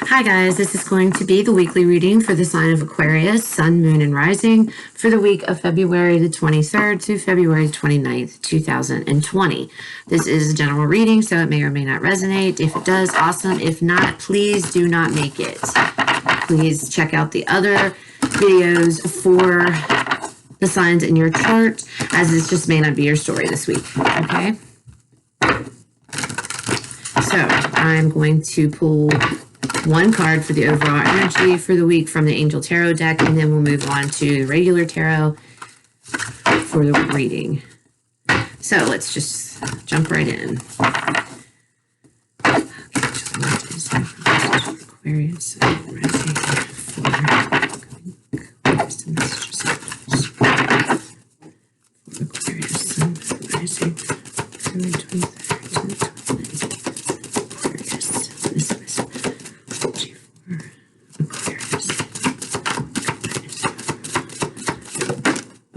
Hi guys, this is going to be the weekly reading for the sign of Aquarius, Sun, Moon, and Rising for the week of February the 23rd to February 29th, 2020. This is a general reading, so it may or may not resonate. If it does, awesome. If not, please do not make it. Please check out the other videos for the signs in your chart, as this just may not be your story this week, okay? So I'm going to pull one card for the overall energy for the week from the Angel Tarot deck, and then we'll move on to the regular tarot for the reading. So let's just jump right in. Okay, so what is Aquarius rising for Aquarius sun rising February 23rd to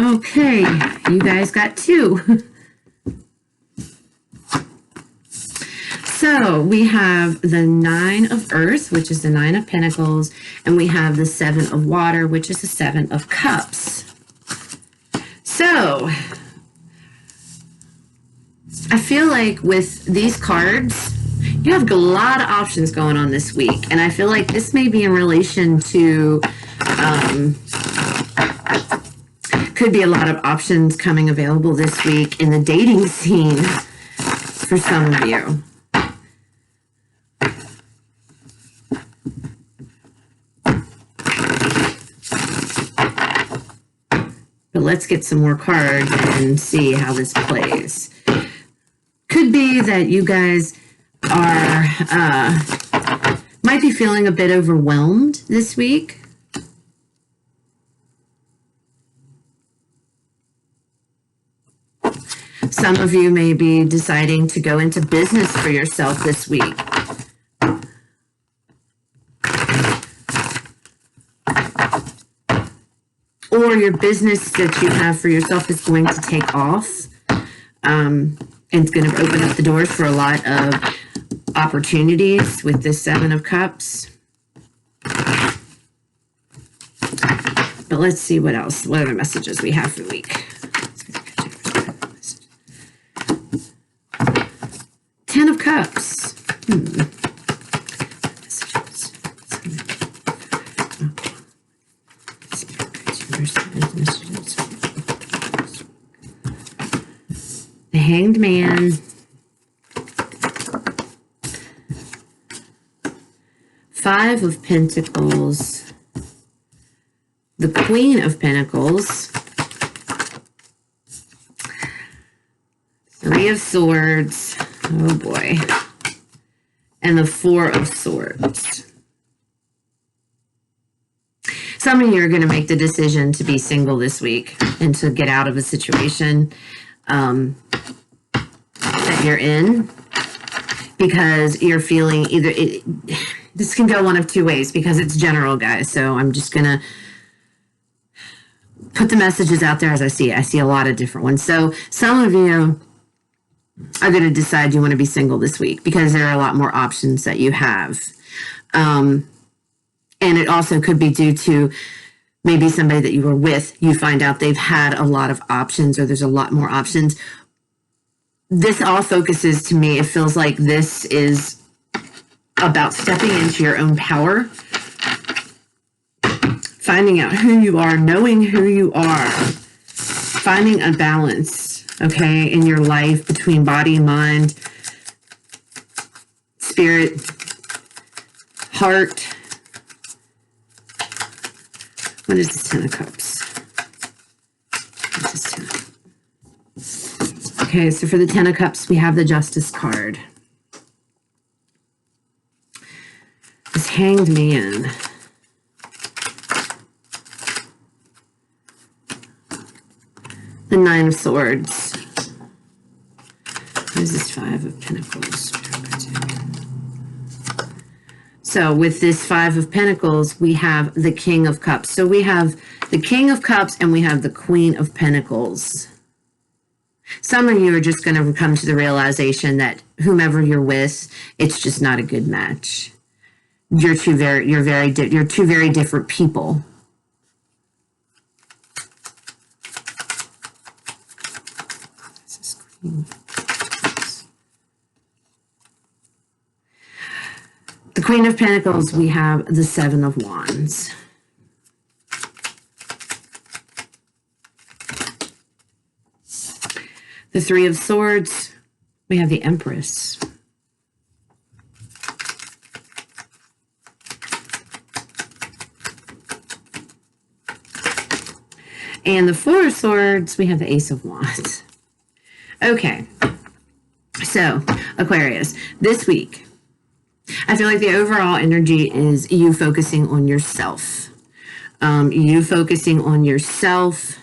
Okay, you guys got two. So we have the Nine of Earth, which is the Nine of Pentacles, and we have the Seven of Water, which is the Seven of Cups. So I feel like with these cards, you have a lot of options going on this week, and I feel like this may be in relation to could be a lot of options coming available this week in the dating scene for some of you. But let's get some more cards and see how this plays. Could be that you guys are might be feeling a bit overwhelmed this week. Some of you may be deciding to go into business for yourself this week. Or your business that you have for yourself is going to take off. And it's going to open up the doors for a lot of opportunities with this Seven of Cups. But let's see what else, what other messages we have for the week. Ten of Cups. The Hanged Man. Five of Pentacles. The Queen of Pentacles. Three of Swords. Oh boy. And the Four of Swords. Some of you are going to make the decision to be single this week and to get out of a situation that you're in, because you're feeling either this can go one of two ways, because it's general, guys. So I'm just going to put the messages out there as I see it. I see a lot of different ones. So some of you are going to decide you want to be single this week because there are a lot more options that you have. And it also could be due to maybe somebody that you were with, you find out they've had a lot of options, or there's a lot more options. This all focuses, to me, it feels like this is about stepping into your own power, finding out who you are, knowing who you are, finding a balance, okay, in your life between body, mind, spirit, heart. What is this Ten of Cups? What is this Ten of Cups? Okay, so for the Ten of Cups, we have the Justice card. This Hanged Man. The Nine of Swords. What is this Five of Pentacles? So with this Five of Pentacles, we have the King of Cups. So we have the King of Cups and we have the Queen of Pentacles. Some of you are just going to come to the realization that whomever you're with, it's just not a good match. you're two very different people. The Queen of Pentacles, we have the Seven of Wands. The Three of Swords, we have the Empress. And the Four of Swords, we have the Ace of Wands. Okay, so Aquarius, this week, I feel like the overall energy is you focusing on yourself. You focusing on yourself,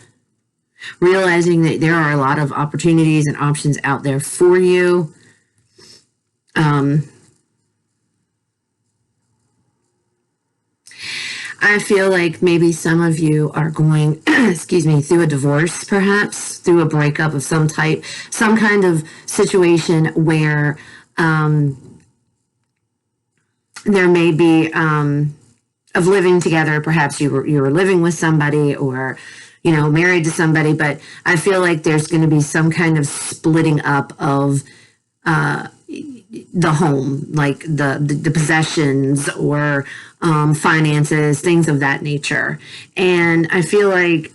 realizing that there are a lot of opportunities and options out there for you. I feel like maybe some of you are going, excuse me, through a divorce, perhaps through a breakup of some type, some kind of situation where there may be of living together. Perhaps you were living with somebody, or married to somebody, but I feel like there's going to be some kind of splitting up of the home, like the possessions or finances, things of that nature. And I feel like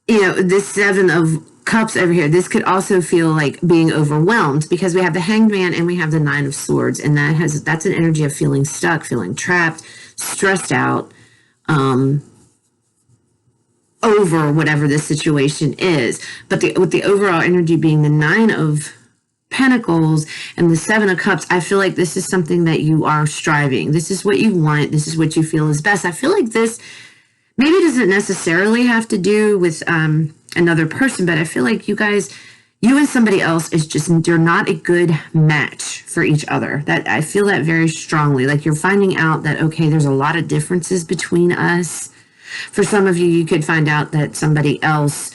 this Seven of Cups over here, this could also feel like being overwhelmed, because we have the Hanged Man and we have the Nine of Swords, and that's an energy of feeling stuck, feeling trapped, stressed out over whatever this situation is. But with the overall energy being the Nine of Pentacles and the Seven of Cups, I feel like this is something that you are striving. This is what you want. This is what you feel is best. I feel like this maybe doesn't necessarily have to do with another person, but I feel like you and somebody else you're not a good match for each other. That I feel that very strongly. Like you're finding out that, okay, there's a lot of differences between us. For some of you, you could find out that somebody else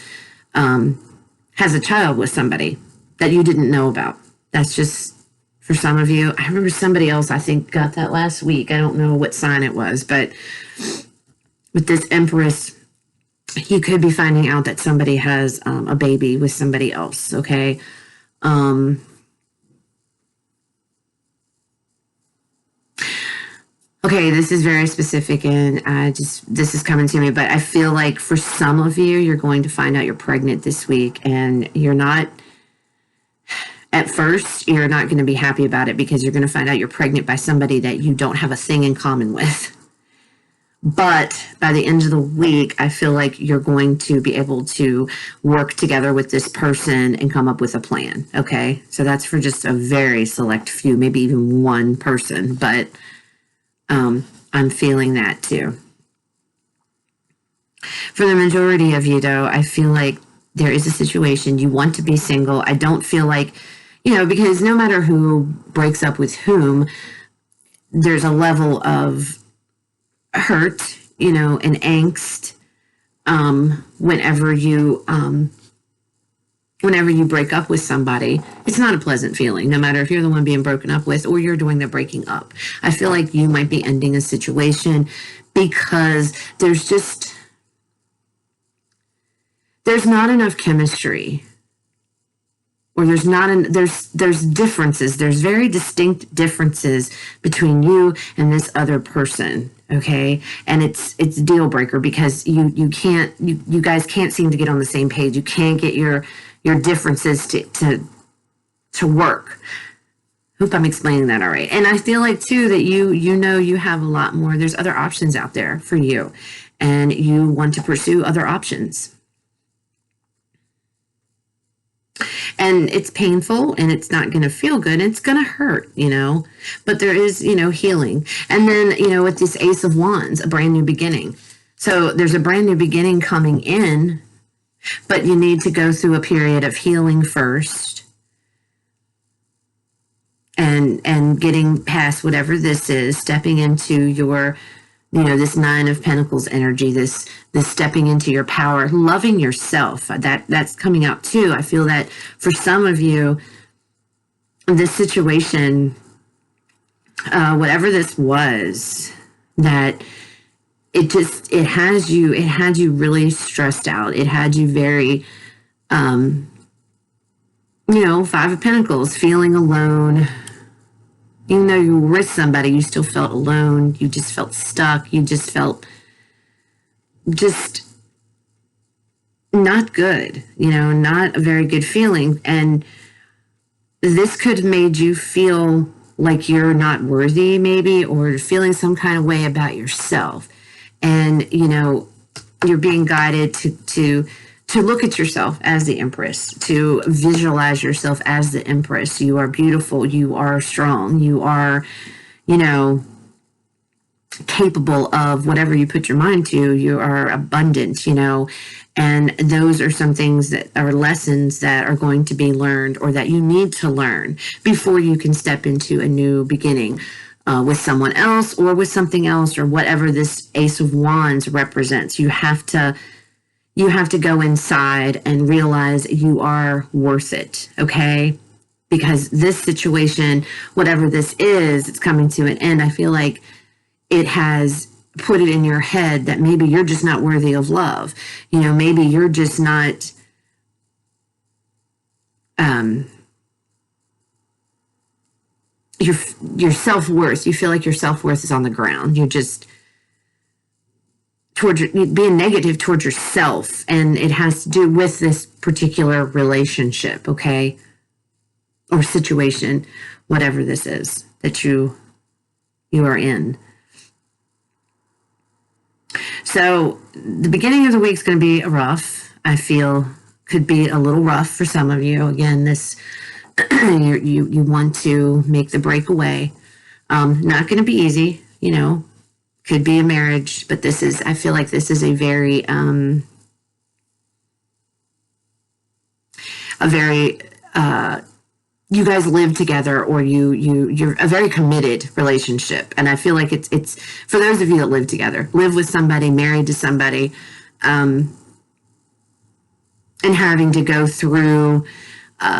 has a child with somebody that you didn't know about. That's just for some of you. I remember somebody else, I think, got that last week. I don't know what sign it was, but with this Empress, you could be finding out that somebody has a baby with somebody else, okay? Okay, this is very specific, and this is coming to me, but I feel like for some of you, you're going to find out you're pregnant this week, and you're not, at first, you're not going to be happy about it, because you're going to find out you're pregnant by somebody that you don't have a thing in common with. But by the end of the week, I feel like you're going to be able to work together with this person and come up with a plan, okay? So that's for just a very select few, maybe even one person, but I'm feeling that too. For the majority of you, though, I feel like there is a situation you want to be single. I don't feel like, because no matter who breaks up with whom, there's a level of hurt, and angst whenever you break up with somebody. It's not a pleasant feeling, no matter if you're the one being broken up with or you're doing the breaking up. I feel like you might be ending a situation because there's not enough chemistry, or there's differences. There's very distinct differences between you and this other person, okay? And it's a deal breaker, because you guys can't seem to get on the same page. You can't get your differences to work. Hope I'm explaining that all right. And I feel like too that you have a lot more. There's other options out there for you, and you want to pursue other options. And it's painful, and it's not going to feel good. It's going to hurt, but there is, healing. And then, with this Ace of Wands, a brand new beginning. So there's a brand new beginning coming in, but you need to go through a period of healing first, and getting past whatever this is, stepping into your this Nine of Pentacles energy, this stepping into your power, loving yourself, that's coming out too. I feel that for some of you, this situation, whatever this was, that it had you really stressed out. It had you very, Five of Pentacles, feeling alone. Even though you were with somebody, you still felt alone. You just felt stuck. You just felt not good, not a very good feeling. And this could have made you feel like you're not worthy, maybe, or feeling some kind of way about yourself. And, you're being guided to look at yourself as the Empress, to visualize yourself as the Empress. You are beautiful. You are strong. You are, capable of whatever you put your mind to. You are abundant, and those are some things that are lessons that are going to be learned, or that you need to learn before you can step into a new beginning with someone else or with something else, or whatever this Ace of Wands represents. You have to go inside and realize you are worth it, okay? Because this situation, whatever this is, it's coming to an end. I feel like it has put it in your head that maybe you're just not worthy of love. Maybe you're just not, your self-worth. You feel like your self-worth is on the ground. You're just being negative towards yourself, and it has to do with this particular relationship, okay? Or situation, whatever this is that you are in. So the beginning of the week is going to be rough. I feel could be a little rough for some of you. Again, this you want to make the breakaway. Not going to be easy, Could be a marriage, but I feel like this is a very you guys live together, or you're a very committed relationship. And I feel like it's for those of you that live together, live with somebody, married to somebody, and having to go through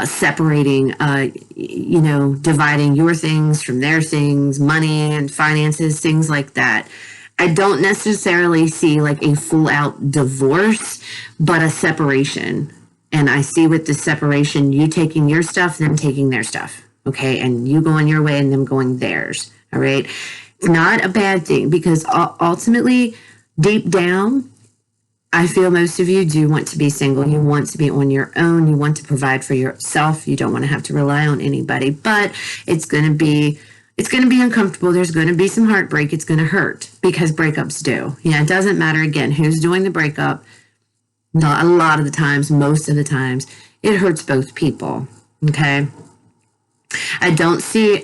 separating, dividing your things from their things, money and finances, things like that. I don't necessarily see like a full out divorce, but a separation. And I see with the separation, you taking your stuff, them taking their stuff, okay? And you going your way and them going theirs, all right? It's not a bad thing, because ultimately, deep down, I feel most of you do want to be single. You want to be on your own. You want to provide for yourself. You don't want to have to rely on anybody, but it's going to be uncomfortable. There's going to be some heartbreak. It's going to hurt, because breakups do. It doesn't matter, again, who's doing the breakup. Not a lot of the times, most of the times, it hurts both people, okay? I don't see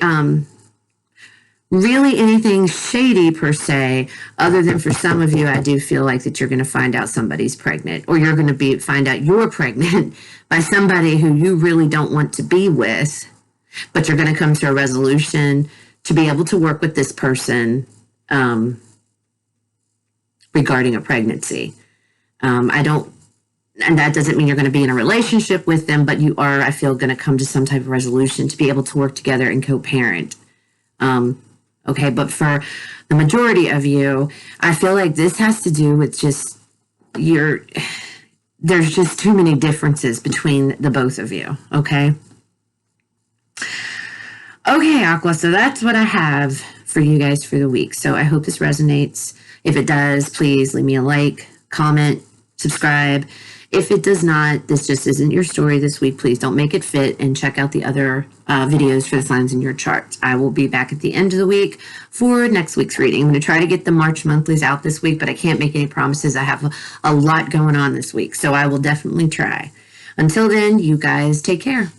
really anything shady per se, other than for some of you, I do feel like that you're going to find out somebody's pregnant, or you're going to find out you're pregnant by somebody who you really don't want to be with, but you're going to come to a resolution to be able to work with this person regarding a pregnancy. And that doesn't mean you're going to be in a relationship with them, but you are, I feel, going to come to some type of resolution to be able to work together and co-parent. Okay, but for the majority of you, I feel like this has to do with just there's just too many differences between the both of you, okay? Okay, Aqua, so that's what I have for you guys for the week. So I hope this resonates. If it does, please leave me a like, comment, subscribe. If it does not, this just isn't your story this week. Please don't make it fit, and check out the other videos for the signs in your charts. I will be back at the end of the week for next week's reading. I'm going to try to get the March monthlies out this week, but I can't make any promises. I have a lot going on this week, so I will definitely try. Until then, you guys take care.